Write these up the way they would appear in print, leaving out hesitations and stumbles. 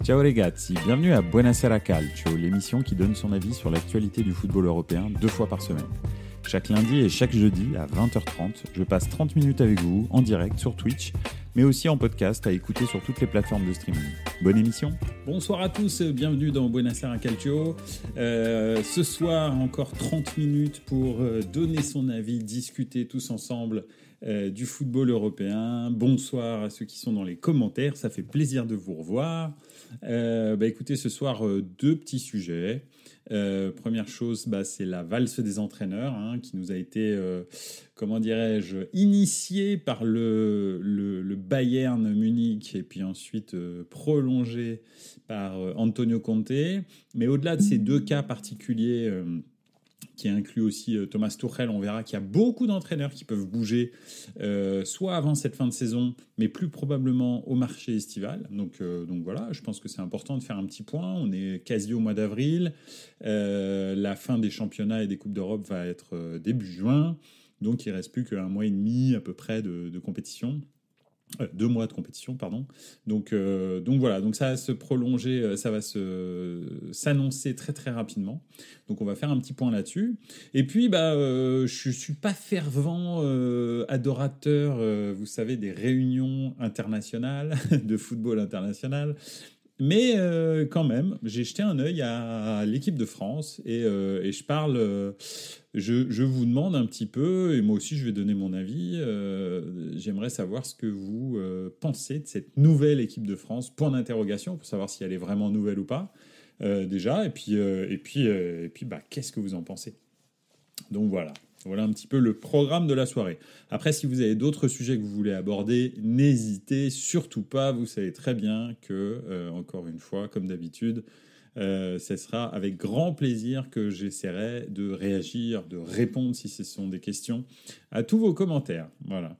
Ciao ragazzi, bienvenue à Buonasera Calcio, l'émission qui donne son avis sur l'actualité du football européen 2 fois par semaine. Chaque lundi et chaque jeudi à 20h30, je passe 30 minutes avec vous en direct sur Twitch, mais aussi en podcast à écouter sur toutes les plateformes de streaming. Bonne émission. Bonsoir à tous, bienvenue dans Buonasera Calcio. Ce soir, encore 30 minutes pour donner son avis, discuter tous ensemble du football européen. Bonsoir à ceux qui sont dans les commentaires, ça fait plaisir de vous revoir. Écoutez, ce soir, 2 petits sujets. Première chose, c'est la valse des entraîneurs qui nous a été, initiée par le Bayern Munich et puis ensuite prolongée par Antonio Conte. Mais au-delà de ces 2 cas particuliers qui inclut aussi Thomas Tuchel, on verra qu'il y a beaucoup d'entraîneurs qui peuvent bouger, soit avant cette fin de saison, mais plus probablement au marché estival. Donc voilà, je pense que c'est important de faire un petit point. On est quasi au mois d'avril. La fin des championnats et des Coupes d'Europe va être début juin. Donc il ne reste plus qu'un mois et demi à peu près de compétition. 2 mois de compétition, pardon. Donc voilà, donc ça va se prolonger, ça va s'annoncer très très rapidement. Donc on va faire un petit point là-dessus. Et puis je suis pas fervent adorateur, vous savez, des réunions internationales de football international. Mais quand même, j'ai jeté un œil à l'équipe de France et je parle. Je vous demande un petit peu, et moi aussi je vais donner mon avis. J'aimerais savoir ce que vous pensez de cette nouvelle équipe de France. Point d'interrogation pour savoir si elle est vraiment nouvelle ou pas déjà. Et puis qu'est-ce que vous en pensez? Donc voilà. Voilà un petit peu le programme de la soirée. Après, si vous avez d'autres sujets que vous voulez aborder, n'hésitez surtout pas. Vous savez très bien que, encore une fois, comme d'habitude, ce sera avec grand plaisir que j'essaierai de réagir, de répondre, si ce sont des questions, à tous vos commentaires. Voilà.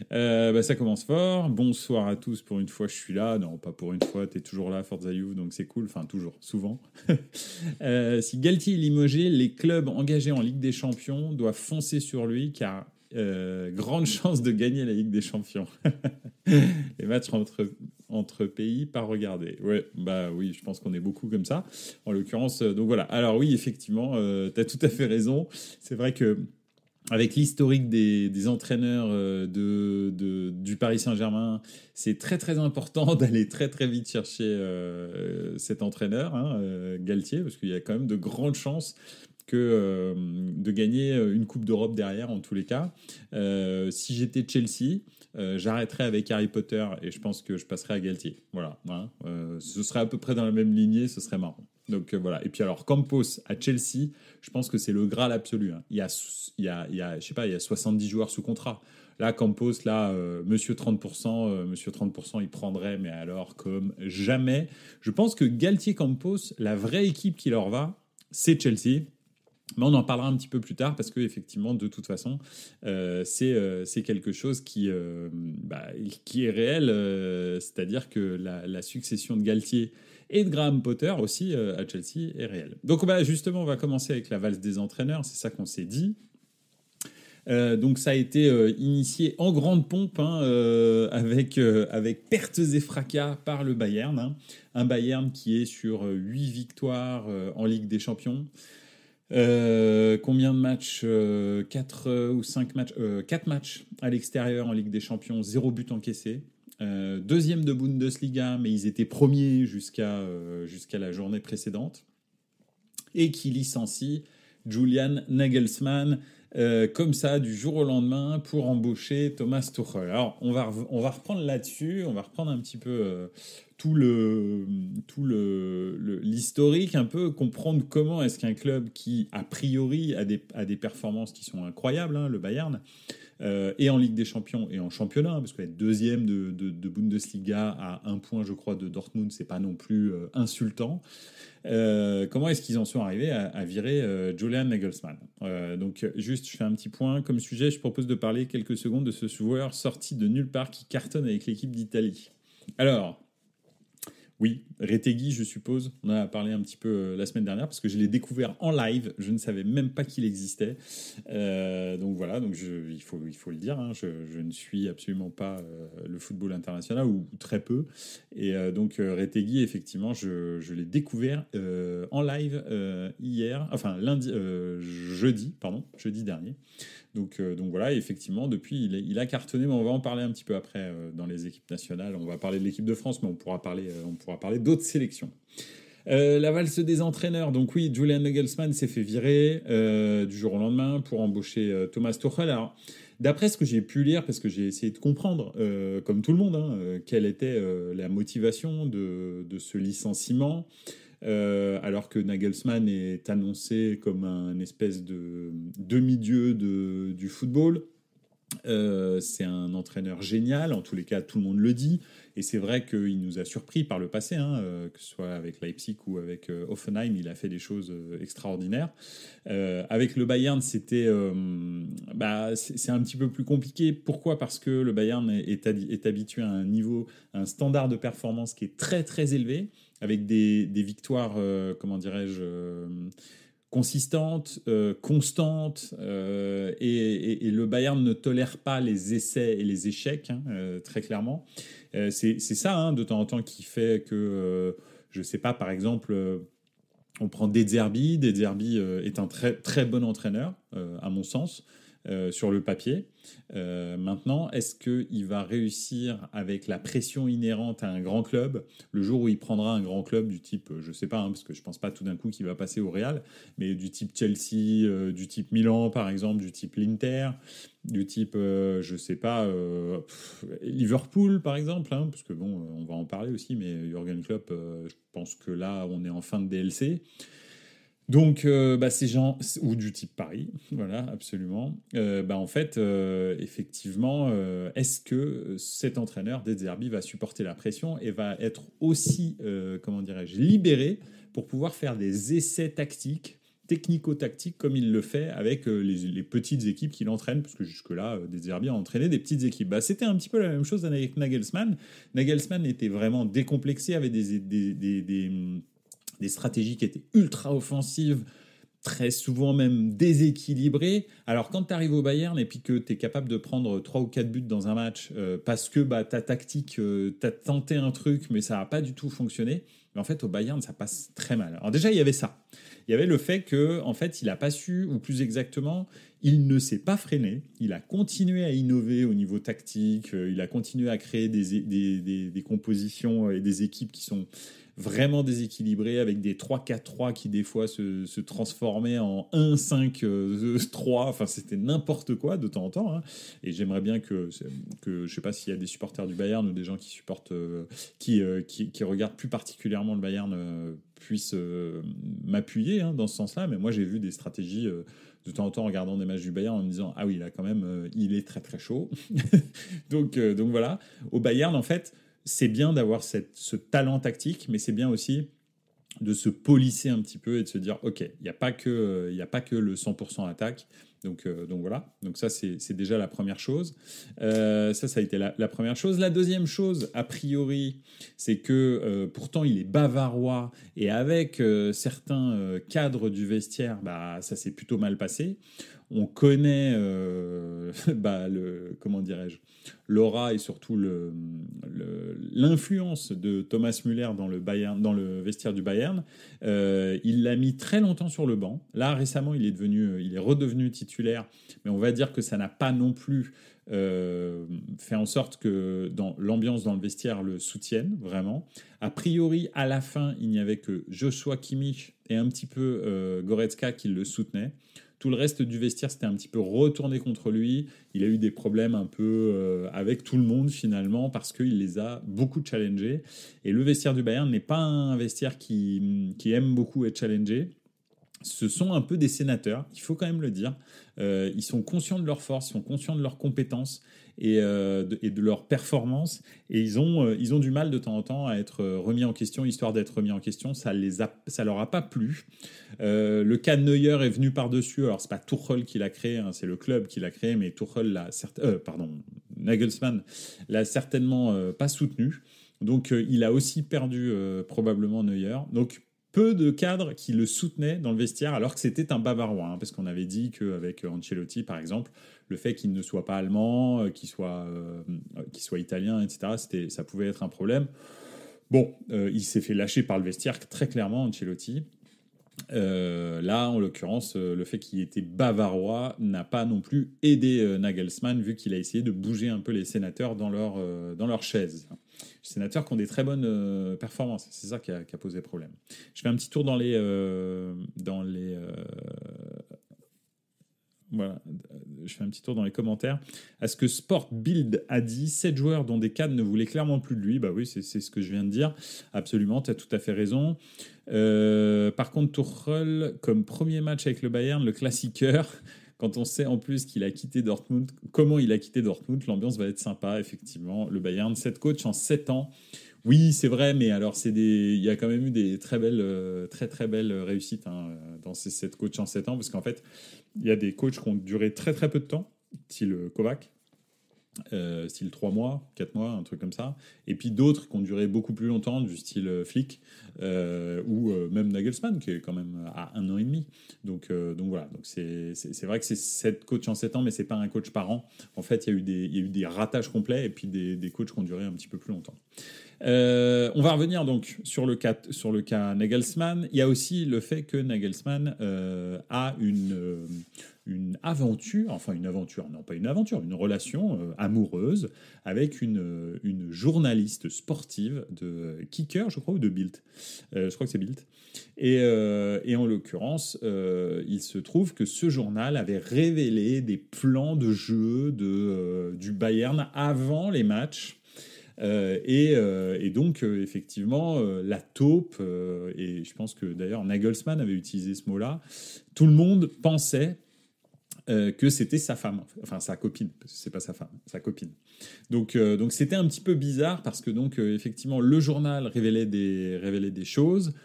Ça commence fort. Bonsoir à tous. Pour une fois, je suis là. Non, pas pour une fois. T'es toujours là, Forza Juve, donc c'est cool. Enfin, toujours, souvent. Si Galtier est limogé, les clubs engagés en Ligue des Champions doivent foncer sur lui, car grande chance de gagner la Ligue des Champions. Les matchs entre pays, pas regardés. Ouais, oui, je pense qu'on est beaucoup comme ça. En l'occurrence, donc voilà. Alors oui, effectivement, t'as tout à fait raison. C'est vrai que avec l'historique des entraîneurs du Paris Saint-Germain, c'est très très important d'aller très très vite chercher cet entraîneur, Galtier, parce qu'il y a quand même de grandes chances que de gagner une Coupe d'Europe derrière, en tous les cas. Si j'étais Chelsea, j'arrêterais avec Harry Potter et je pense que je passerais à Galtier. Voilà, ce serait à peu près dans la même lignée, ce serait marrant. Donc voilà. Et puis alors, Campos à Chelsea, je pense que c'est le Graal absolu. Il y a, je sais pas, il y a 70 joueurs sous contrat. Là, Campos, monsieur 30%, monsieur 30%, il prendrait, mais alors comme jamais. Je pense que Galtier-Campos, la vraie équipe qui leur va, c'est Chelsea. Mais on en parlera un petit peu plus tard parce que effectivement, de toute façon, c'est quelque chose qui est réel. C'est-à-dire que la succession de Galtier et de Graham Potter aussi à Chelsea est réelle. Donc justement, on va commencer avec la valse des entraîneurs. C'est ça qu'on s'est dit. Donc ça a été initié en grande pompe avec pertes et fracas par le Bayern. Un Bayern qui est sur 8 victoires en Ligue des Champions. Combien de matchs 4 ou 5 matchs 4 matchs à l'extérieur en Ligue des Champions, 0 but encaissé. Deuxième de Bundesliga, mais ils étaient premiers jusqu'à la journée précédente. Et qui licencie Julian Nagelsmann comme ça, du jour au lendemain, pour embaucher Thomas Tuchel. Alors, on va reprendre là-dessus, on va reprendre un petit peu tout l'historique, un peu comprendre comment est-ce qu'un club qui, a priori, a des performances qui sont incroyables, le Bayern, et en Ligue des Champions et en championnat, parce qu'être deuxième de Bundesliga à 1 point, je crois, de Dortmund, c'est pas non plus insultant. Comment est-ce qu'ils en sont arrivés à virer Julian Nagelsmann? Donc juste, je fais un petit point. Comme sujet, je propose de parler quelques secondes de ce joueur sorti de nulle part qui cartonne avec l'équipe d'Italie. Alors, Oui, Retegui, je suppose. On en a parlé un petit peu la semaine dernière parce que je l'ai découvert en live. Je ne savais même pas qu'il existait. Donc voilà, donc il faut le dire. Hein, je ne suis absolument pas le football international ou très peu. Et donc Retegui, effectivement, je l'ai découvert en live hier, enfin jeudi dernier. Donc voilà, effectivement, depuis, il a cartonné, mais on va en parler un petit peu après dans les équipes nationales. On va parler de l'équipe de France, mais on pourra parler d'autres sélections. La valse des entraîneurs. Donc oui, Julian Nagelsmann s'est fait virer du jour au lendemain pour embaucher Thomas Tuchel. Alors, d'après ce que j'ai pu lire, parce que j'ai essayé de comprendre, comme tout le monde, quelle était la motivation de ce licenciement. Alors que Nagelsmann est annoncé comme un espèce de demi-dieu du football. C'est un entraîneur génial, en tous les cas tout le monde le dit, et c'est vrai qu'il nous a surpris par le passé, que ce soit avec Leipzig ou avec Hoffenheim, il a fait des choses extraordinaires. Avec le Bayern, c'est un petit peu plus compliqué. Pourquoi ? Parce que le Bayern est habitué à un standard de performance qui est très très élevé, avec des victoires, consistantes, constantes, et le Bayern ne tolère pas les essais et les échecs, très clairement. C'est ça, de temps en temps, qui fait que, je sais pas, par exemple, on prend De Zerbi. De Zerbi est un très, très bon entraîneur, à mon sens, sur le papier. Maintenant, est-ce qu'il va réussir avec la pression inhérente à un grand club, le jour où il prendra un grand club du type, je sais pas, parce que je pense pas tout d'un coup qu'il va passer au Real, mais du type Chelsea, du type Milan par exemple, du type l'Inter, du type, je sais pas, Liverpool par exemple, parce que bon, on va en parler aussi, mais Jürgen Klopp, je pense que là, on est en fin de DLC. Donc, ces gens, ou du type Paris, voilà, absolument. En fait, effectivement, est-ce que cet entraîneur, De Zerbi, va supporter la pression et va être aussi, libéré pour pouvoir faire des essais tactiques, technico-tactiques, comme il le fait avec les petites équipes qu'il entraîne, parce que jusque-là, De Zerbi a entraîné des petites équipes. C'était un petit peu la même chose avec Nagelsmann. Nagelsmann était vraiment décomplexé, avait des stratégies qui étaient ultra offensives, très souvent même déséquilibrées. Alors quand tu arrives au Bayern et puis que tu es capable de prendre 3 ou 4 buts dans un match parce que ta tactique, tu as tenté un truc mais ça n'a pas du tout fonctionné, mais en fait au Bayern ça passe très mal. Alors déjà il y avait ça. Il y avait le fait que en fait il n'a pas su, ou plus exactement, il ne s'est pas freiné. Il a continué à innover au niveau tactique, il a continué à créer des compositions et des équipes qui sont vraiment déséquilibré, avec des 3-4-3 qui des fois se transformaient en 1-5-3, enfin c'était n'importe quoi de temps en temps, et j'aimerais bien que je sais pas s'il y a des supporters du Bayern ou des gens qui supportent qui regardent plus particulièrement le Bayern puissent m'appuyer dans ce sens-là, mais moi j'ai vu des stratégies de temps en temps en regardant des matchs du Bayern en me disant ah oui là quand même il est très très chaud. donc voilà, au Bayern en fait c'est bien d'avoir ce talent tactique, mais c'est bien aussi de se polisser un petit peu et de se dire ok, il n'y a pas que le 100% attaque. Donc voilà, donc ça c'est déjà la première chose. Ça a été la première chose. La deuxième chose, a priori, c'est que pourtant il est bavarois et avec certains cadres du vestiaire, ça s'est plutôt mal passé. On connaît l'aura et surtout l'influence de Thomas Müller dans le vestiaire du Bayern. Il l'a mis très longtemps sur le banc. Là, récemment, il est redevenu titulaire, mais on va dire que ça n'a pas non plus fait en sorte que l'ambiance dans le vestiaire le soutienne, vraiment. A priori, à la fin, il n'y avait que Joshua Kimmich et un petit peu Goretzka qui le soutenaient. Tout le reste du vestiaire s'était un petit peu retourné contre lui. Il a eu des problèmes un peu avec tout le monde finalement parce qu'il les a beaucoup challengés. Et le vestiaire du Bayern n'est pas un vestiaire qui aime beaucoup être challengé. Ce sont un peu des sénateurs, il faut quand même le dire. Ils sont conscients de leur force, ils sont conscients de leurs compétences et de leur performance. Et ils ont du mal de temps en temps à être remis en question, histoire d'être remis en question. Ça leur a pas plu. Le cas de Neuer est venu par-dessus. Alors, c'est pas Tuchel qui l'a créé, c'est le club qui l'a créé, mais Nagelsmann l'a certainement pas soutenu. Donc, il a aussi perdu probablement Neuer. Donc, peu de cadres qui le soutenaient dans le vestiaire, alors que c'était un Bavarois, hein, parce qu'on avait dit qu'avec Ancelotti, par exemple, le fait qu'il ne soit pas allemand, qu'il soit italien, etc., ça pouvait être un problème. Bon, il s'est fait lâcher par le vestiaire très clairement, Ancelotti. Là, en l'occurrence, le fait qu'il était bavarois n'a pas non plus aidé Nagelsmann, vu qu'il a essayé de bouger un peu les sénateurs dans leur chaise. Les sénateurs qui ont des très bonnes performances, c'est ça qui a posé problème. Je fais un petit tour dans les voilà, je fais un petit tour dans les commentaires. Est-ce que Sport Build a dit 7 joueurs dont des cadres ne voulaient clairement plus de lui? Bah oui, c'est ce que je viens de dire. Absolument, tu as tout à fait raison. Par contre, Tuchel, comme premier match avec le Bayern, le classiqueur, quand on sait en plus qu'il a quitté Dortmund, comment il a quitté Dortmund, l'ambiance va être sympa, effectivement. Le Bayern, 7 coachs en 7 ans. Oui, c'est vrai, mais alors il y a quand même eu des très belles réussites dans ces 7 coachs en 7 ans, parce qu'en fait, il y a des coachs qui ont duré très très peu de temps, style Kovac, style 3 mois, 4 mois, un truc comme ça, et puis d'autres qui ont duré beaucoup plus longtemps, du style Flick, ou même Nagelsmann, qui est quand même à 1 an et demi. Donc voilà, donc c'est vrai que c'est 7 coachs en 7 ans, mais c'est pas un coach par an. En fait, il y a eu des ratages complets, et puis des coachs qui ont duré un petit peu plus longtemps. On va revenir donc sur le cas Nagelsmann. Il y a aussi le fait que Nagelsmann a une relation amoureuse avec une journaliste sportive de Kicker, je crois, ou de Bild. Je crois que c'est Bild. Et en l'occurrence, il se trouve que ce journal avait révélé des plans de jeu du Bayern avant les matchs. Et donc, effectivement, la taupe, et je pense que d'ailleurs Nagelsmann avait utilisé ce mot-là, tout le monde pensait que c'était sa femme, enfin sa copine, parce que c'est pas sa femme, sa copine. Donc c'était un petit peu bizarre, parce que donc, effectivement, le journal révélait des choses.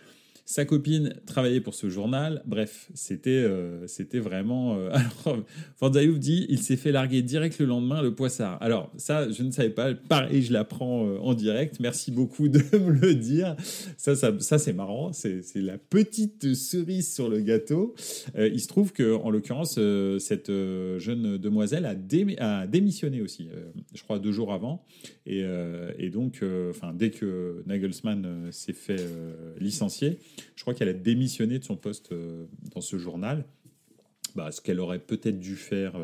Sa copine travaillait pour ce journal. Bref, c'était vraiment... Alors, Forzayouf dit, il s'est fait larguer direct le lendemain, le poissard. Alors, ça, je ne savais pas. Pareil, je l'apprends en direct. Merci beaucoup de me le dire. Ça c'est marrant. C'est la petite cerise sur le gâteau. Il se trouve qu'en l'occurrence, cette jeune demoiselle a démissionné aussi, je crois 2 jours avant. Et donc, dès que Nagelsmann s'est fait licencier, je crois qu'elle a démissionné de son poste dans ce journal. Ce qu'elle aurait peut-être dû faire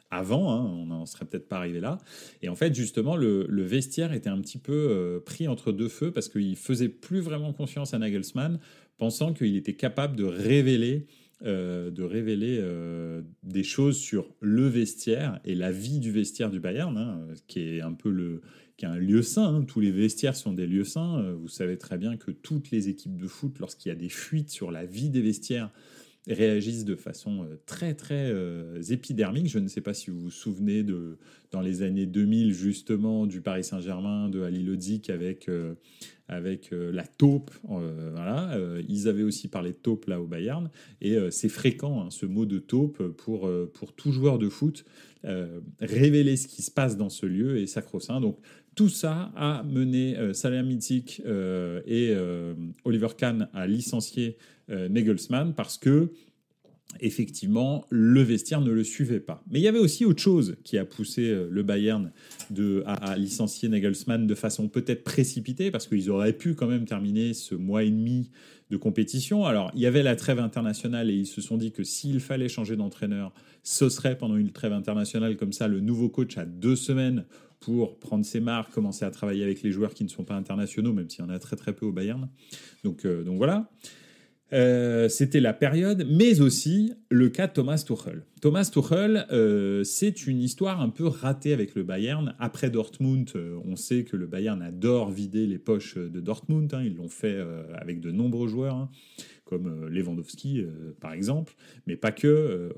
avant, hein, on n'en serait peut-être pas arrivé là. Et en fait, justement, le vestiaire était un petit peu pris entre deux feux, parce qu'il faisait plus vraiment confiance à Nagelsmann, pensant qu'il était capable de révéler des choses sur le vestiaire et la vie du vestiaire du Bayern, hein, qui est un lieu saint. Hein. Tous les vestiaires sont des lieux saints. Vous savez très bien que toutes les équipes de foot, lorsqu'il y a des fuites sur la vie des vestiaires, réagissent de façon très très épidermique. Je ne sais pas si vous vous souvenez dans les années 2000, justement, du Paris Saint-Germain, de Halilhodžić avec la taupe. Ils avaient aussi parlé de taupe là au Bayern, et c'est fréquent, hein, ce mot de taupe pour tout joueur de foot. Révéler ce qui se passe dans ce lieu est sacro-saint. Donc tout ça a mené Salihamidzic et Oliver Kahn à licencier Nagelsmann, parce que effectivement, le vestiaire ne le suivait pas. Mais il y avait aussi autre chose qui a poussé le Bayern à licencier Nagelsmann de façon peut-être précipitée, parce qu'ils auraient pu quand même terminer ce mois et demi de compétition. Alors, il y avait la trêve internationale, et ils se sont dit que s'il fallait changer d'entraîneur, ce serait pendant une trêve internationale. Comme ça, le nouveau coach a 2 semaines pour prendre ses marques, commencer à travailler avec les joueurs qui ne sont pas internationaux, même s'il y en a très très peu au Bayern. Donc voilà. C'était la période, mais aussi le cas de Thomas Tuchel. Thomas Tuchel, c'est une histoire un peu ratée avec le Bayern. Après Dortmund, on sait que le Bayern adore vider les poches de Dortmund. Hein. Ils l'ont fait avec de nombreux joueurs, hein, comme Lewandowski, par exemple, mais pas que.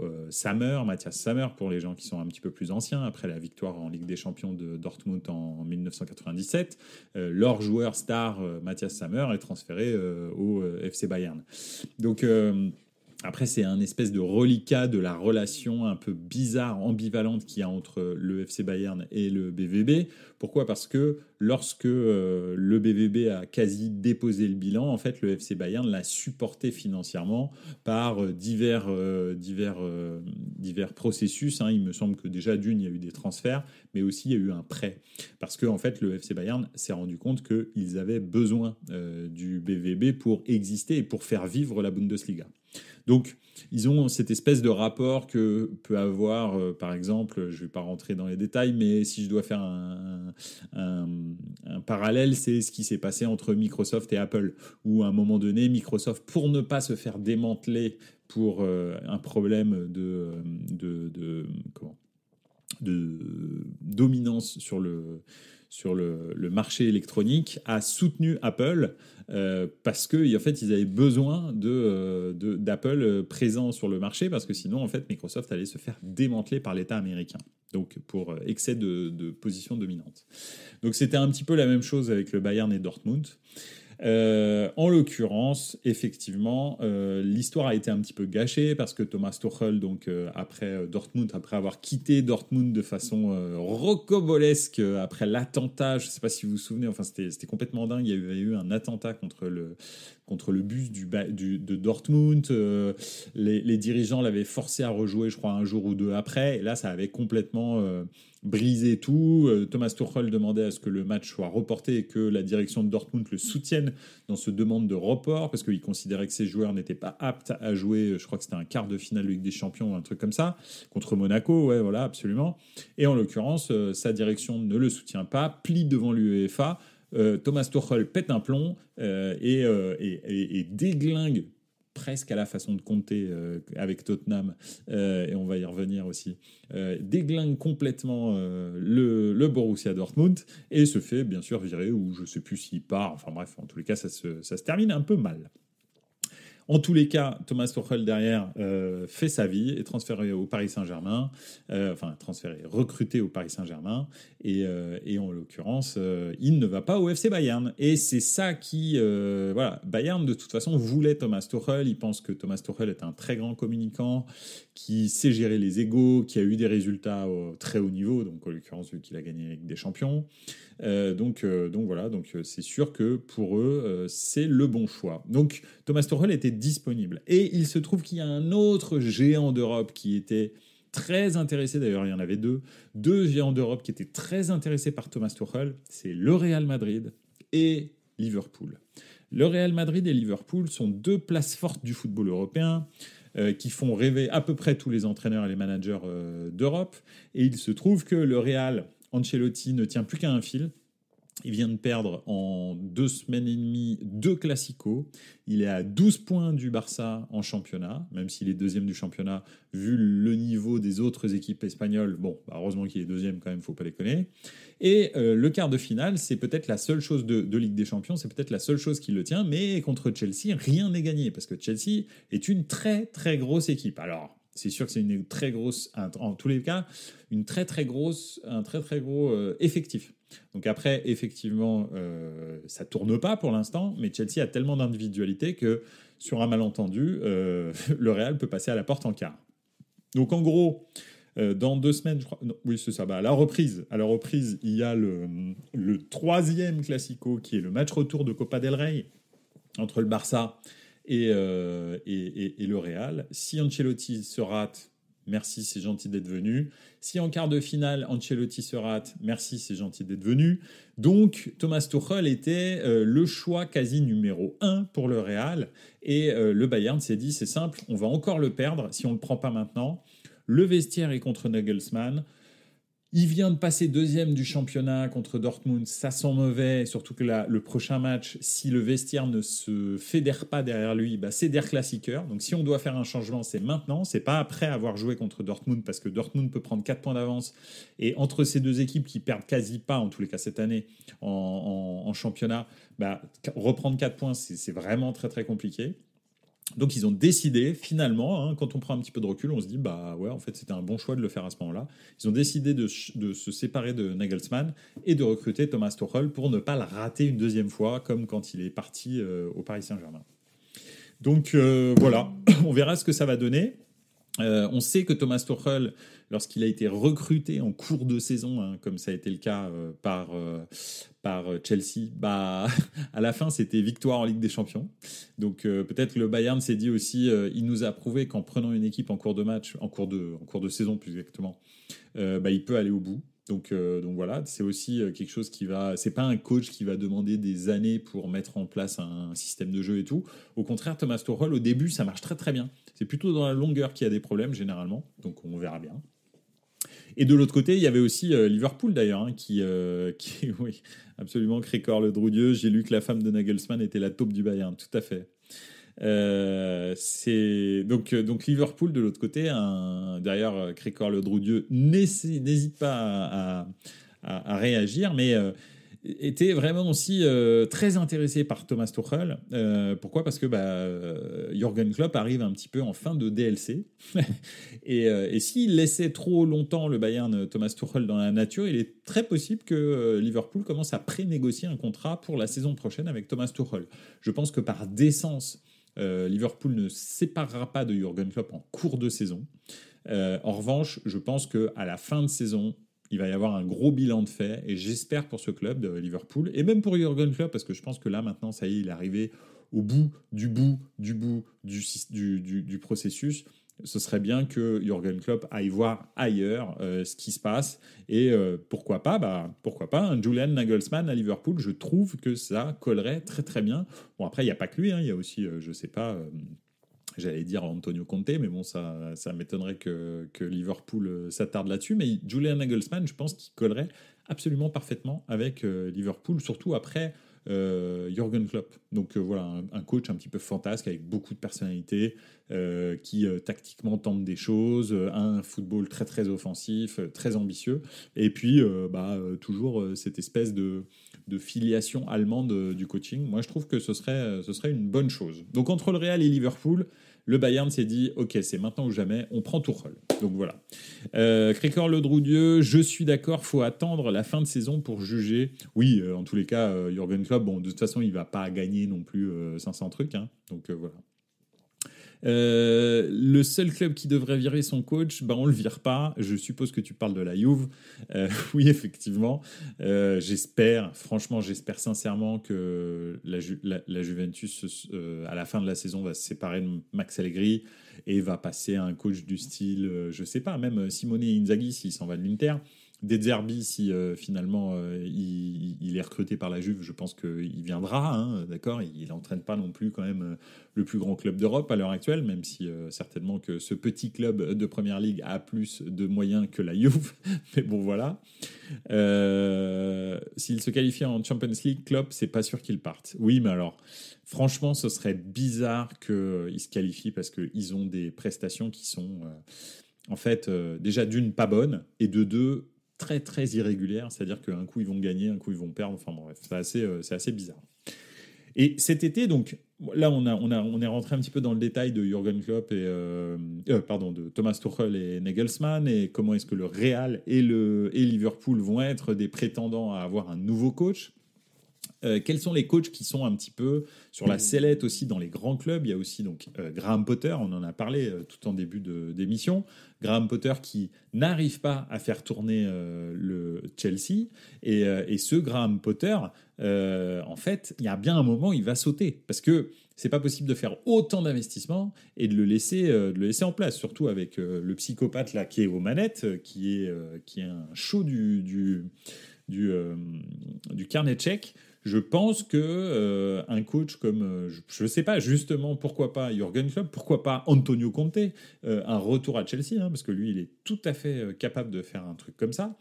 Matthias Sammer, pour les gens qui sont un petit peu plus anciens, après la victoire en Ligue des Champions de Dortmund en 1997, leur joueur star, Matthias Sammer, est transféré au FC Bayern. Donc Après, c'est un espèce de reliquat de la relation un peu bizarre, ambivalente qu'il y a entre le FC Bayern et le BVB. Pourquoi ? Parce que lorsque le BVB a quasi déposé le bilan, en fait, le FC Bayern l'a supporté financièrement par divers processus. Hein. Il me semble que déjà, d'une, il y a eu des transferts, mais aussi il y a eu un prêt. Parce que en fait, le FC Bayern s'est rendu compte qu'ils avaient besoin du BVB pour exister et pour faire vivre la Bundesliga. Donc, ils ont cette espèce de rapport que peut avoir, par exemple, je ne vais pas rentrer dans les détails, mais si je dois faire un parallèle, c'est ce qui s'est passé entre Microsoft et Apple, où à un moment donné, Microsoft, pour ne pas se faire démanteler pour un problème de dominance sur le marché électronique, a soutenu Apple parce que en fait ils avaient besoin d'Apple présent sur le marché, parce que sinon en fait Microsoft allait se faire démanteler par l'État américain, donc pour excès de position dominante. Donc c'était un petit peu la même chose avec le Bayern et Dortmund. En l'occurrence, effectivement, l'histoire a été un petit peu gâchée parce que Thomas Tuchel, donc après Dortmund, après avoir quitté Dortmund de façon rocambolesque après l'attentat, je ne sais pas si vous vous souvenez, enfin c'était complètement dingue. Il y avait eu un attentat contre le bus de Dortmund. Les dirigeants l'avaient forcé à rejouer, je crois, un jour ou deux après. Et là, ça avait complètement brisé tout. Thomas Tuchel demandait à ce que le match soit reporté et que la direction de Dortmund le soutienne dans ce demande de report, parce qu'il considérait que ses joueurs n'étaient pas aptes à jouer. Je crois que c'était un quart de finale de Ligue des Champions ou un truc comme ça, contre Monaco. Ouais, voilà, absolument. Et en l'occurrence, sa direction ne le soutient pas, plie devant l'UEFA. Thomas Tuchel pète un plomb et déglingue presque à la façon de Conte avec Tottenham, et on va y revenir aussi, déglingue complètement le Borussia Dortmund et se fait bien sûr virer, ou je ne sais plus s'il part, enfin bref, en tous les cas ça se termine un peu mal. En tous les cas, Thomas Tuchel derrière fait sa vie, est transféré au Paris Saint-Germain, recruté au Paris Saint-Germain, et en l'occurrence, il ne va pas au FC Bayern. Et c'est ça qui... Bayern, de toute façon, voulait Thomas Tuchel. Il pense que Thomas Tuchel est un très grand communicant, qui sait gérer les égos, qui a eu des résultats au très haut niveau, donc en l'occurrence, vu qu'il a gagné avec des champions. Donc c'est sûr que pour eux, c'est le bon choix. Donc Thomas Tuchel était disponible. Et il se trouve qu'il y a un autre géant d'Europe qui était très intéressé, d'ailleurs il y en avait deux géants d'Europe qui étaient très intéressés par Thomas Tuchel, c'est le Real Madrid et Liverpool. Le Real Madrid et Liverpool sont deux places fortes du football européen, qui font rêver à peu près tous les entraîneurs et les managers d'Europe. Et il se trouve que le Real, Ancelotti, ne tient plus qu'à un fil. Il vient de perdre en 2 semaines et demie 2 classicos. Il est à 12 points du Barça en championnat, même s'il est deuxième du championnat, vu le niveau des autres équipes espagnoles. Bon, heureusement qu'il est deuxième quand même, faut pas déconner. Et le quart de finale, c'est peut-être la seule chose de Ligue des Champions, c'est peut-être la seule chose qui le tient, mais contre Chelsea, rien n'est gagné, parce que Chelsea est une très très grosse équipe. Alors, c'est sûr que c'est une très grosse, en tous les cas, un très très gros effectif. Donc après, effectivement, ça tourne pas pour l'instant, mais Chelsea a tellement d'individualité que sur un malentendu, le Real peut passer à la porte en quart. Donc en gros, dans 2 semaines, je crois, non, oui c'est ça, à la reprise, il y a le 3e classico qui est le match retour de Copa del Rey entre le Barça et le Real. Si Ancelotti se rate, merci, c'est gentil d'être venu. Si en quart de finale, Ancelotti se rate, merci, c'est gentil d'être venu. Donc, Thomas Tuchel était le choix quasi numéro 1 pour le Real. Et le Bayern s'est dit, c'est simple, on va encore le perdre si on ne le prend pas maintenant. Le vestiaire est contre Nagelsmann. Il vient de passer 2e du championnat contre Dortmund, ça sent mauvais, surtout que le prochain match, si le vestiaire ne se fédère pas derrière lui, c'est Der Klassiker. Donc si on doit faire un changement, c'est maintenant, c'est pas après avoir joué contre Dortmund, parce que Dortmund peut prendre 4 points d'avance. Et entre ces deux équipes qui perdent quasi pas, en tous les cas cette année, en championnat, reprendre 4 points, c'est vraiment très très compliqué. Donc ils ont décidé finalement, quand on prend un petit peu de recul, on se dit en fait c'était un bon choix de le faire à ce moment-là. Ils ont décidé de se séparer de Nagelsmann et de recruter Thomas Tuchel pour ne pas le rater une 2e fois, comme quand il est parti au Paris Saint-Germain. Donc voilà, on verra ce que ça va donner. On sait que Thomas Tuchel, lorsqu'il a été recruté en cours de saison, hein, comme ça a été le cas par Chelsea, bah, à la fin, c'était victoire en Ligue des Champions. Donc peut-être que le Bayern s'est dit aussi, il nous a prouvé qu'en prenant une équipe en cours de match, en cours de saison plus exactement, bah, il peut aller au bout. Donc voilà, c'est aussi quelque chose qui va. C'est pas un coach qui va demander des années pour mettre en place un système de jeu et tout. Au contraire, Thomas Tuchel, au début, ça marche très très bien. C'est plutôt dans la longueur qu'il y a des problèmes généralement. Donc on verra bien. Et de l'autre côté, il y avait aussi Liverpool d'ailleurs, hein, qui oui, absolument Crécor le Droudieux. J'ai lu que la femme de Nagelsmann était la taupe du Bayern, tout à fait. C'est donc Liverpool de l'autre côté, derrière Crécor le Droudieux n'hésite pas à réagir, mais était vraiment aussi très intéressé par Thomas Tuchel. Pourquoi ? Parce que Jürgen Klopp arrive un petit peu en fin de DLC et s'il laissait trop longtemps le Bayern Thomas Tuchel dans la nature, il est très possible que Liverpool commence à pré-négocier un contrat pour la saison prochaine avec Thomas Tuchel. Je pense que par décence, Liverpool ne séparera pas de Jürgen Klopp en cours de saison. En revanche, je pense qu'à la fin de saison, il va y avoir un gros bilan de fait et j'espère pour ce club de Liverpool et même pour Jürgen Klopp parce que je pense que là maintenant, ça y est, il est arrivé au bout du processus. Ce serait bien que Jürgen Klopp aille voir ailleurs ce qui se passe et pourquoi pas un Julian Nagelsmann à Liverpool. Je trouve que ça collerait très très bien. Bon, après il n'y a pas que lui, hein, il y a aussi je sais pas, j'allais dire Antonio Conte, mais bon ça m'étonnerait que Liverpool s'attarde là-dessus, mais Julian Nagelsmann, je pense qu'il collerait absolument parfaitement avec Liverpool, surtout après Jürgen Klopp. Donc voilà, un coach un petit peu fantasque avec beaucoup de personnalité, qui tactiquement tente des choses, un football très très offensif, très ambitieux, et puis toujours cette espèce de filiation allemande du coaching. Moi je trouve que ce serait une bonne chose. Donc entre le Real et Liverpool, le Bayern s'est dit ok, c'est maintenant ou jamais, on prend Tuchel. Donc voilà. Crécor le Droudieux, je suis d'accord, faut attendre la fin de saison pour juger. Oui, en tous les cas, Jürgen Klopp, bon, de toute façon, il va pas gagner non plus 500 trucs, hein, donc voilà. Le seul club qui devrait virer son coach, on le vire pas. Je suppose que tu parles de la Juve. Oui, effectivement. J'espère sincèrement que la Juventus, à la fin de la saison, va se séparer de Max Allegri et va passer à un coach du style, je sais pas, même Simone Inzaghi s'il s'en va de l'Inter. De Zerbi, si finalement il est recruté par la Juve, je pense qu'il viendra, hein, d'accord. Il n'entraîne pas non plus quand même le plus grand club d'Europe à l'heure actuelle, même si certainement que ce petit club de Première Ligue a plus de moyens que la Juve. Mais bon, voilà. S'il se qualifie en Champions League, Klopp, c'est pas sûr qu'il parte. Oui, mais alors, franchement, ce serait bizarre qu'il se qualifie parce qu'ils ont des prestations qui sont, en fait, déjà d'une pas bonnes et de deux très très irrégulière, c'est-à-dire qu'un coup ils vont gagner, un coup ils vont perdre, enfin bref, c'est assez bizarre. Et cet été, donc là on est rentré un petit peu dans le détail de Jürgen Klopp et de Thomas Tuchel et Nagelsmann et comment est-ce que le Real et Liverpool vont être des prétendants à avoir un nouveau coach. Quels sont les coachs qui sont un petit peu sur la sellette aussi dans les grands clubs ? Il y a aussi donc Graham Potter, on en a parlé tout en début d'émission. Graham Potter qui n'arrive pas à faire tourner le Chelsea. Et ce Graham Potter, en fait, il y a bien un moment, il va sauter. Parce que c'est pas possible de faire autant d'investissements et de le laisser en place. Surtout avec le psychopathe là, qui est aux manettes, qui est un show du carnet tchèque. Je pense que un coach comme, je ne sais pas, justement, pourquoi pas Jürgen Klopp, pourquoi pas Antonio Conte, un retour à Chelsea, hein, parce que lui, il est tout à fait capable de faire un truc comme ça.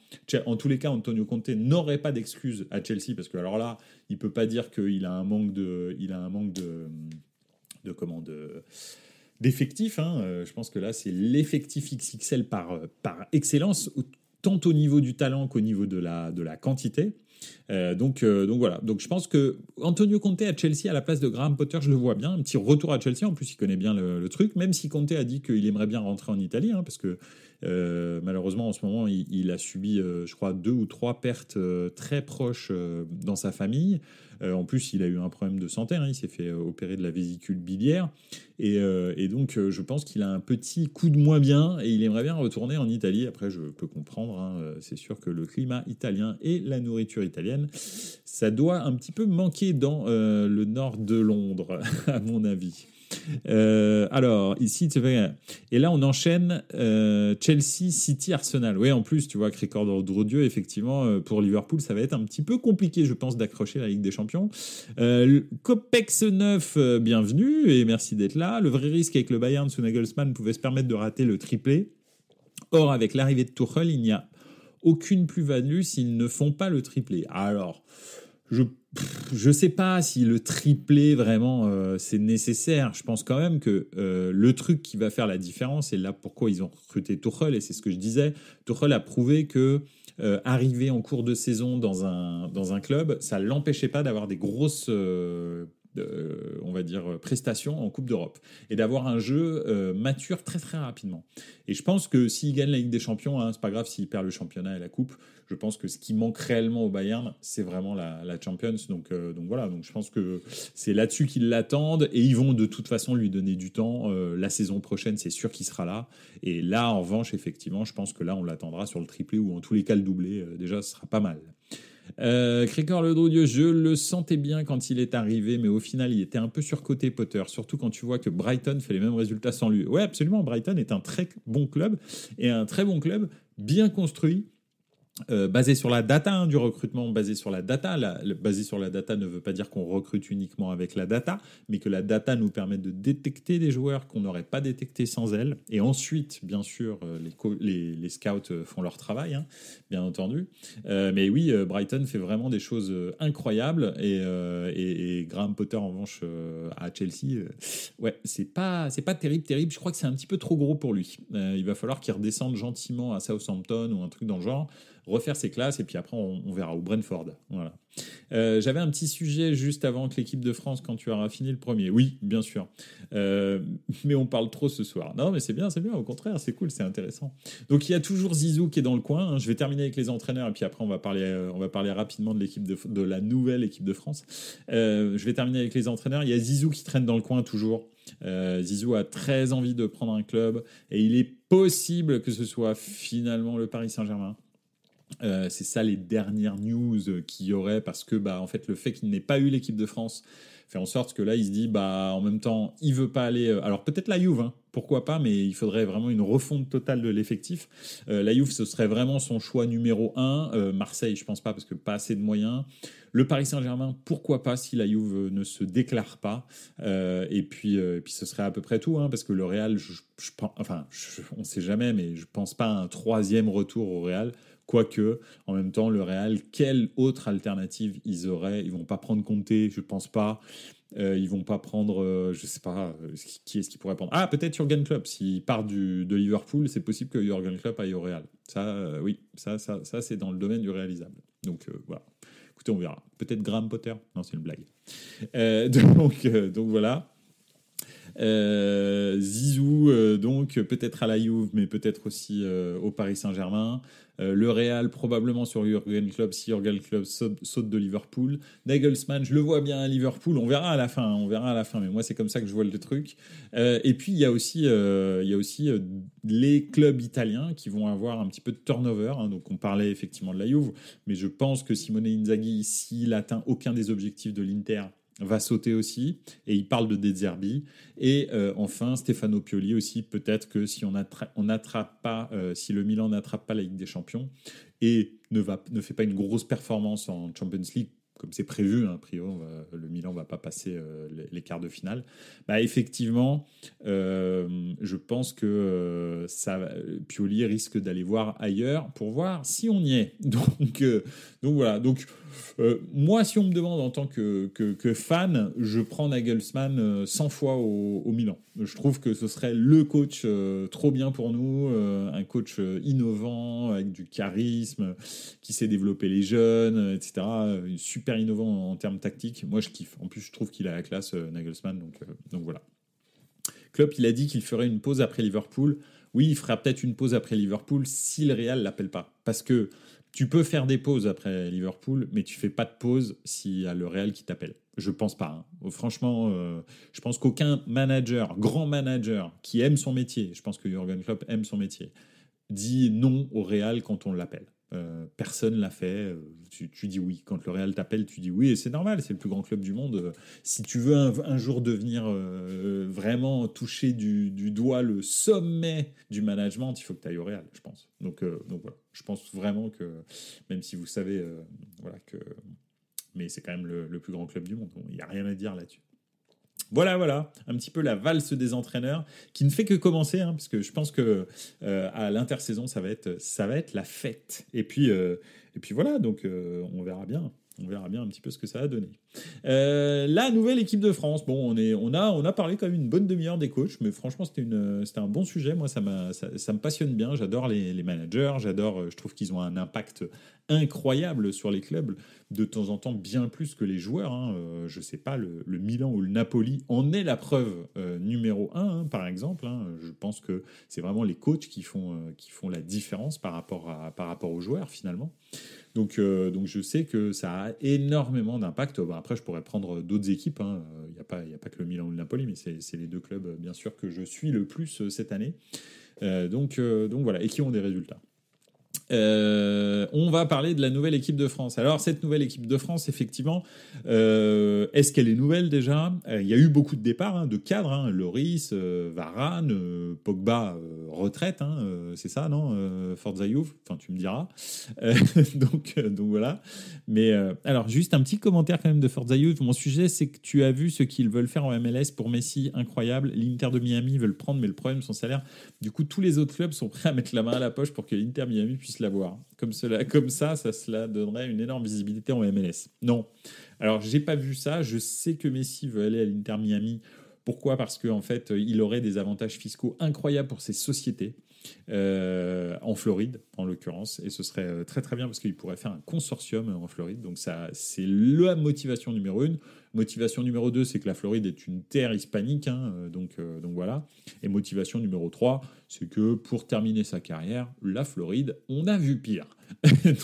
En tous les cas, Antonio Conte n'aurait pas d'excuse à Chelsea, parce que alors là, il peut pas dire qu'il a un manque d'effectifs. Hein. Je pense que là, c'est l'effectif XXL par excellence, tant au niveau du talent qu'au niveau de la quantité. Donc voilà. Donc je pense que Antonio Conte à Chelsea à la place de Graham Potter, je le vois bien. Un petit retour à Chelsea. En plus, il connaît bien le truc. Même si Conte a dit qu'il aimerait bien rentrer en Italie, hein, parce que malheureusement en ce moment, il a subi, je crois, 2 ou 3 pertes très proches dans sa famille. En plus, il a eu un problème de santé. Hein, il s'est fait opérer de la vésicule biliaire. Et donc, je pense qu'il a un petit coup de moins bien et il aimerait bien retourner en Italie. Après, je peux comprendre. Hein, c'est sûr que le climat italien et la nourriture italienne, ça doit un petit peu manquer dans le nord de Londres, à mon avis. Alors, ici, tu vois, et là, on enchaîne Chelsea, City, Arsenal. Oui, en plus, tu vois, que Ricord Dieu, effectivement, pour Liverpool, ça va être un petit peu compliqué, je pense, d'accrocher la Ligue des Champions. Copex 9, bienvenue et merci d'être là. Le vrai risque avec le Bayern sous Nagelsmann pouvait se permettre de rater le triplé. Or, avec l'arrivée de Tuchel, il n'y a aucune plus-value s'ils ne font pas le triplé. Alors, je sais pas si le triplé vraiment c'est nécessaire. Je pense quand même que le truc qui va faire la différence, et là pourquoi ils ont recruté Tuchel, et c'est ce que je disais, Tuchel a prouvé que arriver en cours de saison dans un club, ça l'empêchait pas d'avoir des grosses on va dire prestations en Coupe d'Europe et d'avoir un jeu mature très très rapidement. Et je pense que s'il gagne la Ligue des Champions, hein, c'est pas grave s'il perd le championnat et la Coupe. Je pense que ce qui manque réellement au Bayern, c'est vraiment la Champions. Donc voilà, donc je pense que c'est là-dessus qu'ils l'attendent et ils vont de toute façon lui donner du temps. La saison prochaine, c'est sûr qu'il sera là. Et là, en revanche, effectivement, je pense que là, on l'attendra sur le triplé ou en tous les cas le doublé. Déjà, ce sera pas mal. Cricor le Drodieu, je le sentais bien quand il est arrivé, mais au final, il était un peu surcoté Potter, surtout quand tu vois que Brighton fait les mêmes résultats sans lui. Ouais, absolument, Brighton est un très bon club, et un très bon club, bien construit, basé sur la data hein, du recrutement, basé sur la data. Basé sur la data ne veut pas dire qu'on recrute uniquement avec la data, mais que la data nous permet de détecter des joueurs qu'on n'aurait pas détectés sans elle. Et ensuite, bien sûr, les scouts font leur travail, hein, bien entendu. Mais oui, Brighton fait vraiment des choses incroyables. Et Graham Potter, en revanche, à Chelsea, ouais, c'est pas terrible. Je crois que c'est un petit peu trop gros pour lui. Il va falloir qu'il redescende gentiment à Southampton ou un truc dans le genre, refaire ses classes et puis après on verra, ou Brentford. Voilà. J'avais un petit sujet juste avant que l'équipe de France, quand tu auras fini le premier. Oui, bien sûr. Mais on parle trop ce soir. Non, mais c'est bien, au contraire, c'est cool, c'est intéressant. Donc il y a toujours Zizou qui est dans le coin. Hein. Je vais terminer avec les entraîneurs et puis après on va parler rapidement de l'équipe de la nouvelle équipe de France. Je vais terminer avec les entraîneurs. Il y a Zizou qui traîne dans le coin toujours. Zizou a très envie de prendre un club et il est possible que ce soit finalement le Paris Saint-Germain. C'est ça les dernières news qu'il y aurait, parce que en fait le fait qu'il n'ait pas eu l'équipe de France fait en sorte que là il se dit en même temps il veut pas aller, alors peut-être la Juve, hein, pourquoi pas, mais il faudrait vraiment une refonte totale de l'effectif. La Juve, ce serait vraiment son choix numéro 1. Marseille, je pense pas, parce que pas assez de moyens. Le Paris Saint-Germain, pourquoi pas, si la Juve ne se déclare pas. Et puis ce serait à peu près tout, hein, parce que le Real, on sait jamais, mais je pense pas à un 3e retour au Real. Quoique, en même temps, le Real, quelle autre alternative ils auraient? Ils vont pas prendre Conte, je pense pas. Ils vont pas prendre, je sais pas, qui est-ce qui pourrait prendre? Ah, peut-être Jürgen Klopp. S'il part de Liverpool, c'est possible que Jürgen Klopp aille au Real. Ça, oui, ça c'est dans le domaine du réalisable. Donc voilà. Écoutez, on verra. Peut-être Graham Potter. Non, c'est une blague. Donc voilà. Zizou, donc peut-être à la Juve, mais peut-être aussi au Paris Saint-Germain. Le Real, probablement sur Jürgen Klopp, si Jürgen Klopp saute de Liverpool. Nagelsmann, je le vois bien à Liverpool. On verra à la fin. Mais moi, c'est comme ça que je vois le truc. Et puis, il y a aussi les clubs italiens qui vont avoir un petit peu de turnover. Hein. Donc, on parlait effectivement de la Juve, mais je pense que Simone Inzaghi, s'il atteint aucun des objectifs de l'Inter, va sauter aussi, et il parle de De Zerbi. Et enfin, Stefano Pioli aussi, peut-être que si on n'attrape pas, si le Milan n'attrape pas la Ligue des Champions et ne fait pas une grosse performance en Champions League, comme c'est prévu, hein, a priori, le Milan ne va pas passer les quarts de finale. Effectivement, je pense que Pioli risque d'aller voir ailleurs pour voir si on y est. Donc voilà. Donc Moi, si on me demande en tant que fan, je prends Nagelsmann 100 fois au Milan. Je trouve que ce serait le coach trop bien pour nous, un coach innovant, avec du charisme, qui sait développer les jeunes, etc. Super innovant en termes tactiques. Moi, je kiffe. En plus, je trouve qu'il a la classe, Nagelsmann, donc voilà. Klopp, il a dit qu'il ferait une pause après Liverpool. Oui, il fera peut-être une pause après Liverpool si le Real l'appelle pas. Parce que tu peux faire des pauses après Liverpool, mais tu fais pas de pause s'il y a le Real qui t'appelle. Je pense pas. Franchement, je pense qu'aucun manager, grand manager, qui aime son métier, je pense que Jürgen Klopp aime son métier, dit non au Real quand on l'appelle. Personne l'a fait. Tu dis oui. Quand le Real t'appelle, tu dis oui. Et c'est normal, c'est le plus grand club du monde. Si tu veux un jour devenir vraiment toucher du doigt le sommet du management, il faut que tu ailles au Real, je pense. Donc voilà. Je pense vraiment que, même si vous savez, voilà, que. Mais c'est quand même le plus grand club du monde. Il n'y a rien à dire là-dessus. Voilà, un petit peu la valse des entraîneurs qui ne fait que commencer, parce que je pense que à l'intersaison ça va être la fête. Et puis voilà, donc on verra bien un petit peu ce que ça a donné. La nouvelle équipe de France. Bon, on a parlé quand même une bonne demi-heure des coachs, mais franchement c'était un bon sujet. Moi ça me passionne bien. J'adore les managers. Je trouve qu'ils ont un impact incroyable sur les clubs, de temps en temps bien plus que les joueurs. Je sais pas, le Milan ou le Napoli en est la preuve numéro 1, par exemple. Je pense que c'est vraiment les coachs qui font la différence par rapport aux joueurs finalement. Donc je sais que ça a énormément d'impact. Bon, après, je pourrais prendre d'autres équipes. Il n'y a pas que le Milan ou le Napoli, mais c'est les deux clubs, bien sûr, que je suis le plus cette année. Donc voilà, et qui ont des résultats. On va parler de la nouvelle équipe de France. Alors, cette nouvelle équipe de France, effectivement, est-ce qu'elle est nouvelle déjà ? Il y a eu beaucoup de départs, de cadres. Lloris, Varane, Pogba, retraite, c'est ça, non Forza Juve, enfin, tu me diras. Donc voilà. Mais alors, juste un petit commentaire quand même de Forza Juve. Mon sujet, c'est que tu as vu ce qu'ils veulent faire en MLS pour Messi, incroyable. L'Inter de Miami veut le prendre, mais le problème, son salaire. Du coup, tous les autres clubs sont prêts à mettre la main à la poche pour que l'Inter Miami puisse l'avoir. Comme ça, cela donnerait une énorme visibilité en MLS. Non. Alors, j'ai pas vu ça. Je sais que Messi veut aller à l'Inter Miami. Pourquoi ? Parce qu'en fait, il aurait des avantages fiscaux incroyables pour ses sociétés. En Floride, en l'occurrence. Et ce serait très très bien parce qu'il pourrait faire un consortium en Floride. Donc ça, c'est la motivation numéro 1. Motivation numéro 2, c'est que la Floride est une terre hispanique. Donc voilà. Et motivation numéro 3, c'est que pour terminer sa carrière, la Floride, on a vu pire.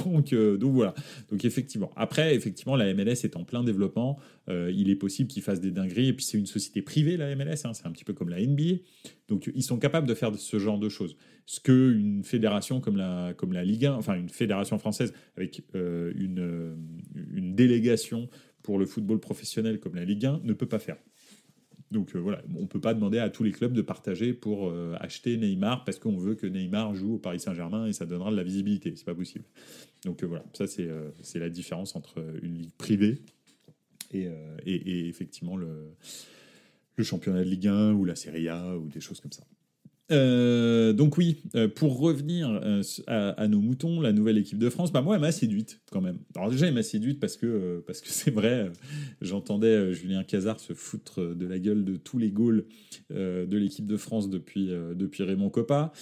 donc voilà. Donc effectivement. Après, la MLS est en plein développement. Il est possible qu'ils fassent des dingueries. Et puis c'est une société privée, la MLS. C'est un petit peu comme la NBA. Donc ils sont capables de faire ce genre de choses. Ce qu'une fédération comme la Ligue 1, enfin une fédération française avec une délégation pour le football professionnel comme la Ligue 1 ne peut pas faire. Donc voilà, on ne peut pas demander à tous les clubs de partager pour acheter Neymar parce qu'on veut que Neymar joue au Paris Saint-Germain et ça donnera de la visibilité. C'est pas possible. Donc voilà, ça c'est la différence entre une ligue privée et effectivement le championnat de Ligue 1 ou la Serie A ou des choses comme ça. Donc oui, pour revenir à nos moutons, la nouvelle équipe de France, moi elle m'a séduite quand même. Alors déjà elle m'a séduite parce que c'est vrai, j'entendais Julien Cazard se foutre de la gueule de tous les goals de l'équipe de France depuis Raymond Kopa,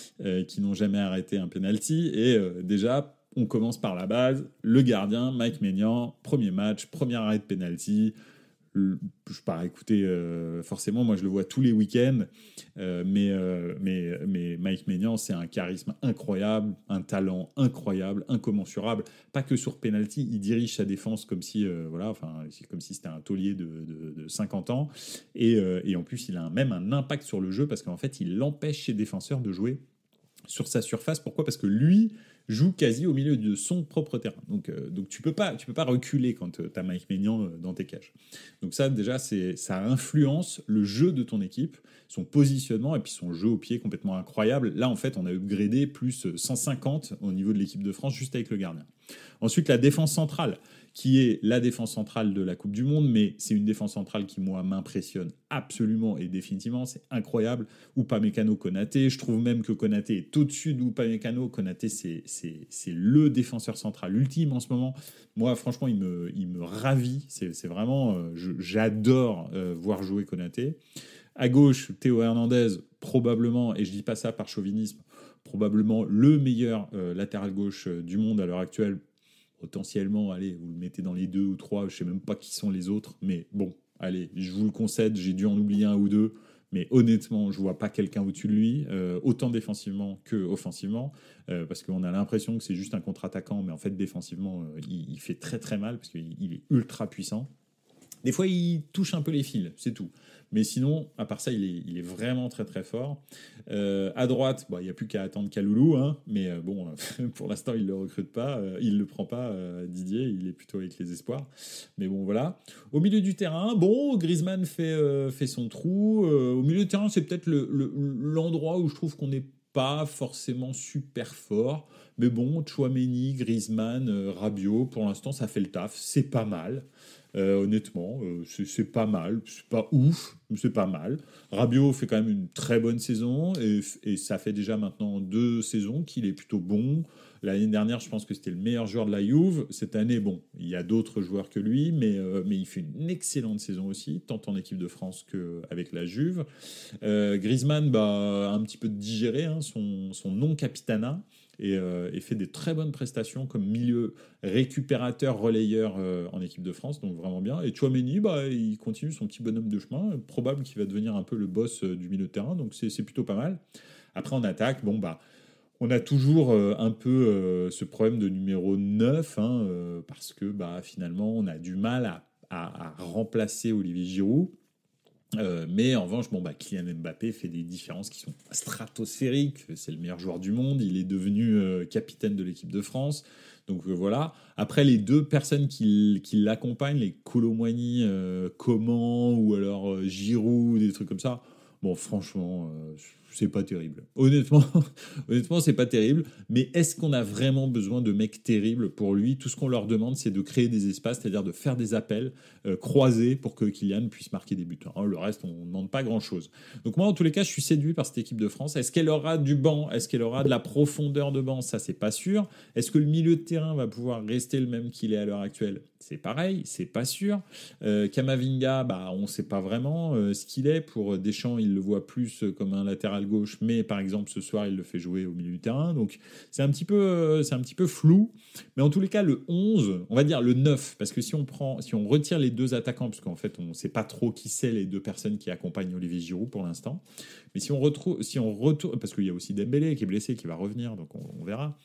qui n'ont jamais arrêté un penalty. Et déjà on commence par la base, le gardien Mike Maignan, premier match, premier arrêt de penalty. Je pars écouter, forcément, moi je le vois tous les week-ends, mais Mike Maignan, c'est un charisme incroyable, un talent incroyable, incommensurable. Pas que sur penalty, il dirige sa défense comme si, comme si c'était un taulier de 50 ans. Et en plus, il a même un impact sur le jeu parce qu'en fait, il empêche ses défenseurs de jouer sur sa surface. Pourquoi ? Parce que lui joue quasi au milieu de son propre terrain. Donc tu peux pas reculer quand tu as Mike Maignan dans tes cages. Donc ça, déjà, ça influence le jeu de ton équipe, son positionnement et puis son jeu au pied complètement incroyable. Là, en fait, on a upgradé plus 150 au niveau de l'équipe de France juste avec le gardien. Ensuite, la défense centrale. qui est la défense centrale de la Coupe du Monde, mais c'est une défense centrale qui, moi, m'impressionne absolument et définitivement. C'est incroyable. Upamecano, Konaté. Je trouve même que Konaté est au-dessus d'Upamecano. Konaté, c'est le défenseur central ultime en ce moment. Moi, franchement, il me ravit. C'est vraiment... j'adore voir jouer Konaté. À gauche, Théo Hernandez, probablement, et je dis pas ça par chauvinisme, probablement le meilleur latéral gauche du monde à l'heure actuelle. Potentiellement, allez, vous le mettez dans les 2 ou 3, je sais même pas qui sont les autres, mais bon, allez, je vous le concède, j'ai dû en oublier un ou deux, mais honnêtement, je vois pas quelqu'un au-dessus de lui, autant défensivement que offensivement, parce qu'on a l'impression que c'est juste un contre-attaquant, mais en fait, défensivement, il fait très très mal, parce qu'il est ultra puissant. Des fois, il touche un peu les fils, c'est tout. Mais sinon, à part ça, il est vraiment très très fort. À droite, il n'y a plus qu'à attendre Kaloulou, hein, mais bon, pour l'instant, il ne le recrute pas, il ne le prend pas, Didier, il est plutôt avec les espoirs. Mais bon, voilà. Au milieu du terrain, bon, Griezmann fait son trou. Au milieu du terrain, c'est peut-être l'endroit où je trouve qu'on n'est pas forcément super fort. Mais bon, Tchouaméni, Griezmann, Rabiot, pour l'instant, ça fait le taf. C'est pas mal. Honnêtement, c'est pas mal. C'est pas ouf, mais c'est pas mal. Rabiot fait quand même une très bonne saison et ça fait déjà maintenant 2 saisons qu'il est plutôt bon. L'année dernière, je pense que c'était le meilleur joueur de la Juve. Cette année, bon, il y a d'autres joueurs que lui, mais il fait une excellente saison aussi, tant en équipe de France qu'avec la Juve. Griezmann, un petit peu digéré son non-capitanat. Et fait des très bonnes prestations comme milieu récupérateur, relayeur en équipe de France, donc vraiment bien. Et Tchouaméni, il continue son petit bonhomme de chemin, probable qu'il va devenir un peu le boss du milieu de terrain, donc c'est plutôt pas mal. Après, en attaque, on a toujours un peu ce problème de numéro 9, parce que finalement, on a du mal à remplacer Olivier Giroud. Mais en revanche, Kylian Mbappé fait des différences qui sont stratosphériques. C'est le meilleur joueur du monde. Il est devenu capitaine de l'équipe de France. Donc voilà. Après, les 2 personnes qui l'accompagnent, les Kolo Muani, Coman ou alors Giroud, des trucs comme ça. Bon, franchement, c'est pas terrible. Honnêtement, c'est pas terrible. Mais est-ce qu'on a vraiment besoin de mecs terribles pour lui? Tout ce qu'on leur demande, c'est de créer des espaces, c'est-à-dire de faire des appels croisés pour que Kylian puisse marquer des buts. Le reste, on ne demande pas grand-chose. Donc moi, en tous les cas, je suis séduit par cette équipe de France. Est-ce qu'elle aura du banc? Est-ce qu'elle aura de la profondeur de banc? Ça, c'est pas sûr. Est-ce que le milieu de terrain va pouvoir rester le même qu'il est à l'heure actuelle? C'est pareil, c'est pas sûr. Kamavinga, on ne sait pas vraiment ce qu'il est. Pour Deschamps, il le voit plus comme un latéral gauche, mais par exemple ce soir, il le fait jouer au milieu du terrain. Donc c'est un petit peu flou. Mais en tous les cas, le 11, on va dire le 9, parce que si on retire les 2 attaquants, parce qu'en fait, on ne sait pas trop qui c'est les 2 personnes qui accompagnent Olivier Giroud pour l'instant. Mais si on retourne, parce qu'il y a aussi Dembélé qui est blessé, qui va revenir, donc on verra.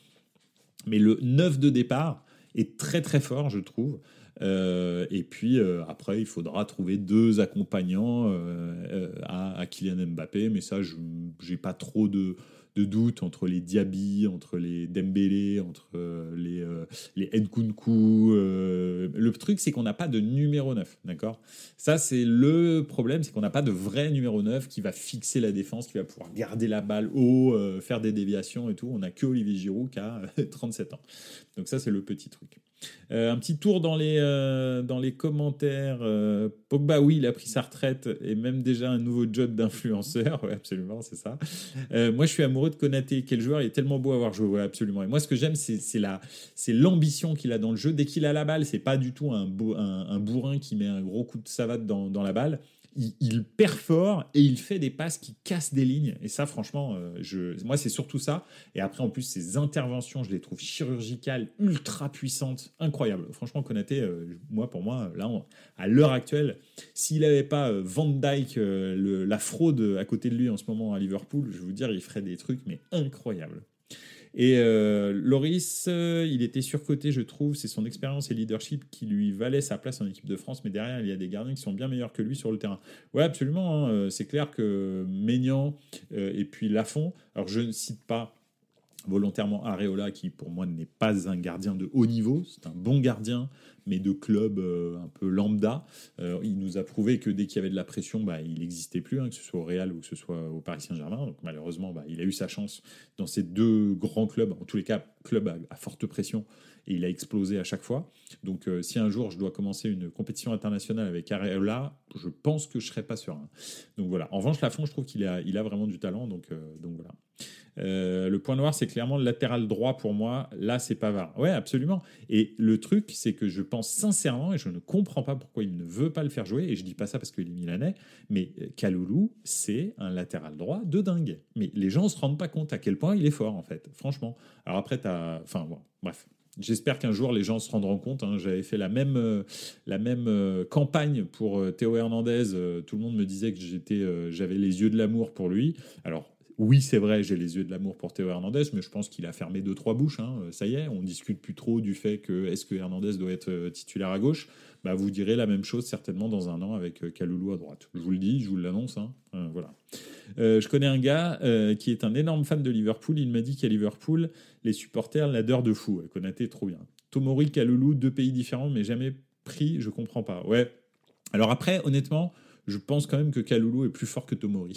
Mais le 9 de départ est très très fort, je trouve. Et puis après, il faudra trouver 2 accompagnants à Kylian Mbappé, mais ça, j'ai pas trop de doute entre les Diaby, entre les Dembélé, entre les Nkunku. Le truc, c'est qu'on n'a pas de numéro 9, d'accord? Ça, c'est le problème, c'est qu'on n'a pas de vrai numéro 9 qui va fixer la défense, qui va pouvoir garder la balle haut, faire des déviations et tout. On n'a que Olivier Giroud qui a 37 ans. Donc ça, c'est le petit truc. Un petit tour dans les commentaires. Pogba, oui, il a pris sa retraite et même déjà un nouveau job d'influenceur. Ouais, absolument, c'est ça. Moi, je suis amoureux de Konaté. Quel joueur, il est tellement beau à voir jouer. Ouais, absolument. Et moi, ce que j'aime, c'est l'ambition qu'il a dans le jeu. Dès qu'il a la balle, c'est pas du tout un bourrin qui met un gros coup de savate dans la balle. Il perfore et il fait des passes qui cassent des lignes. Et ça, franchement, moi, c'est surtout ça. Et après, en plus, ses interventions, je les trouve chirurgicales, ultra puissantes, incroyables. Franchement, Konaté, pour moi, là, à l'heure actuelle, s'il n'avait pas Van Dijk, la fraude à côté de lui en ce moment à Liverpool, je vais vous dire, il ferait des trucs, mais incroyables. Et Loris, il était surcoté, je trouve. C'est son expérience et leadership qui lui valait sa place en équipe de France. Mais derrière, il y a des gardiens qui sont bien meilleurs que lui sur le terrain. Ouais, absolument. C'est clair que Maignan et puis Lafont, alors je ne cite pas volontairement Areola, qui pour moi n'est pas un gardien de haut niveau, c'est un bon gardien, mais de club un peu lambda. Il nous a prouvé que dès qu'il y avait de la pression, il n'existait plus, que ce soit au Real ou que ce soit au Paris Saint-Germain. Donc malheureusement, il a eu sa chance dans ces deux grands clubs, en tous les cas, clubs à forte pression, et il a explosé à chaque fois. Donc si un jour je dois commencer une compétition internationale avec Areola, je pense que je ne serai pas serein. Donc voilà. En revanche, Lafont, je trouve qu'il a vraiment du talent, donc voilà. Le point noir, c'est clairement le latéral droit pour moi. Là, c'est Pavard. Ouais, absolument. Et le truc, c'est que je pense sincèrement, et je ne comprends pas pourquoi il ne veut pas le faire jouer, et je dis pas ça parce qu'il est milanais, mais Kalulu, c'est un latéral droit de dingue. Mais les gens ne se rendent pas compte à quel point il est fort, en fait. Franchement. Alors après, enfin, bon, bref. J'espère qu'un jour les gens se rendront compte. J'avais fait la même campagne pour Théo Hernandez. Tout le monde me disait que j'avais les yeux de l'amour pour lui. Alors, oui, c'est vrai, j'ai les yeux de l'amour pour Théo Hernandez, mais je pense qu'il a fermé 2-3 bouches. Ça y est, on discute plus trop du fait que est-ce que Hernandez doit être titulaire à gauche. Vous direz la même chose certainement dans un an avec Kalulu à droite. Je vous le dis, je vous l'annonce. Voilà. Je connais un gars qui est un énorme fan de Liverpool. Il m'a dit qu'à Liverpool, les supporters l'adorent de fou. Konaté, trop bien. Tomori, Kalulu, 2 pays différents, mais jamais pris, je comprends pas. Ouais. Alors après, honnêtement, je pense quand même que Kalulu est plus fort que Tomori.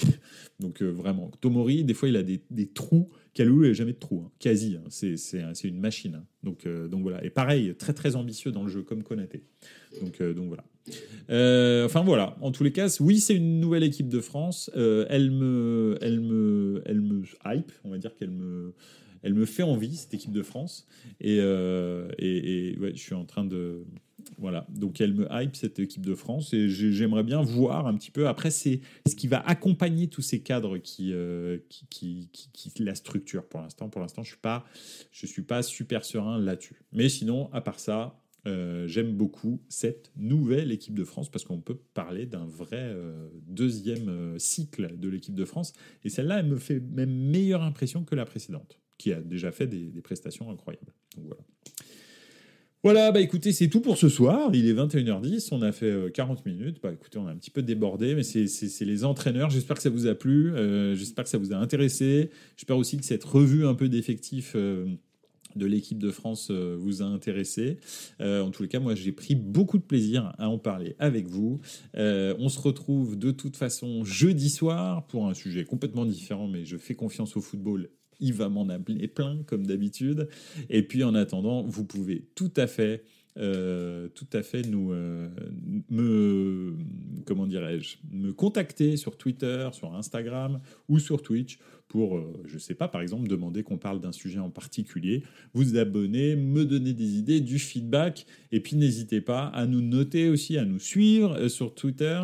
Donc vraiment, Tomori, des fois, il a des trous. Kalulu, il n'a jamais de trous, quasi. C'est une machine. Donc voilà. Et pareil, très très ambitieux dans le jeu, comme Konaté. Donc voilà. Enfin voilà. En tous les cas, oui, c'est une nouvelle équipe de France. Elle me hype. On va dire qu'elle me fait envie, cette équipe de France. Et ouais, je suis en train de... Voilà, donc elle me hype, cette équipe de France, et j'aimerais bien voir un petit peu. Après, c'est ce qui va accompagner tous ces cadres qui la structure pour l'instant. Pour l'instant, je suis pas super serein là-dessus. Mais sinon, à part ça, j'aime beaucoup cette nouvelle équipe de France parce qu'on peut parler d'un vrai deuxième cycle de l'équipe de France. Et celle-là, elle me fait même meilleure impression que la précédente, qui a déjà fait des prestations incroyables. Donc voilà. Voilà, écoutez, c'est tout pour ce soir. Il est 21h10, on a fait 40 minutes. Écoutez, on a un petit peu débordé, mais c'est les entraîneurs. J'espère que ça vous a plu, j'espère que ça vous a intéressé. J'espère aussi que cette revue un peu d'effectifs de l'équipe de France vous a intéressé. En tous les cas, moi, j'ai pris beaucoup de plaisir à en parler avec vous. On se retrouve de toute façon jeudi soir pour un sujet complètement différent, mais je fais confiance au football. Il va m'en appeler plein, comme d'habitude. Et puis, en attendant, vous pouvez tout à fait me contacter sur Twitter, sur Instagram ou sur Twitch pour, je sais pas, par exemple, demander qu'on parle d'un sujet en particulier, vous abonner, me donner des idées, du feedback, et puis n'hésitez pas à nous noter aussi, à nous suivre sur Twitter,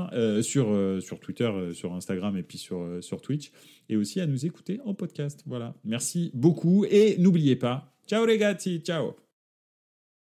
sur Instagram et puis sur Twitch, et aussi à nous écouter en podcast. Voilà, merci beaucoup, et n'oubliez pas, ciao les gars, ciao.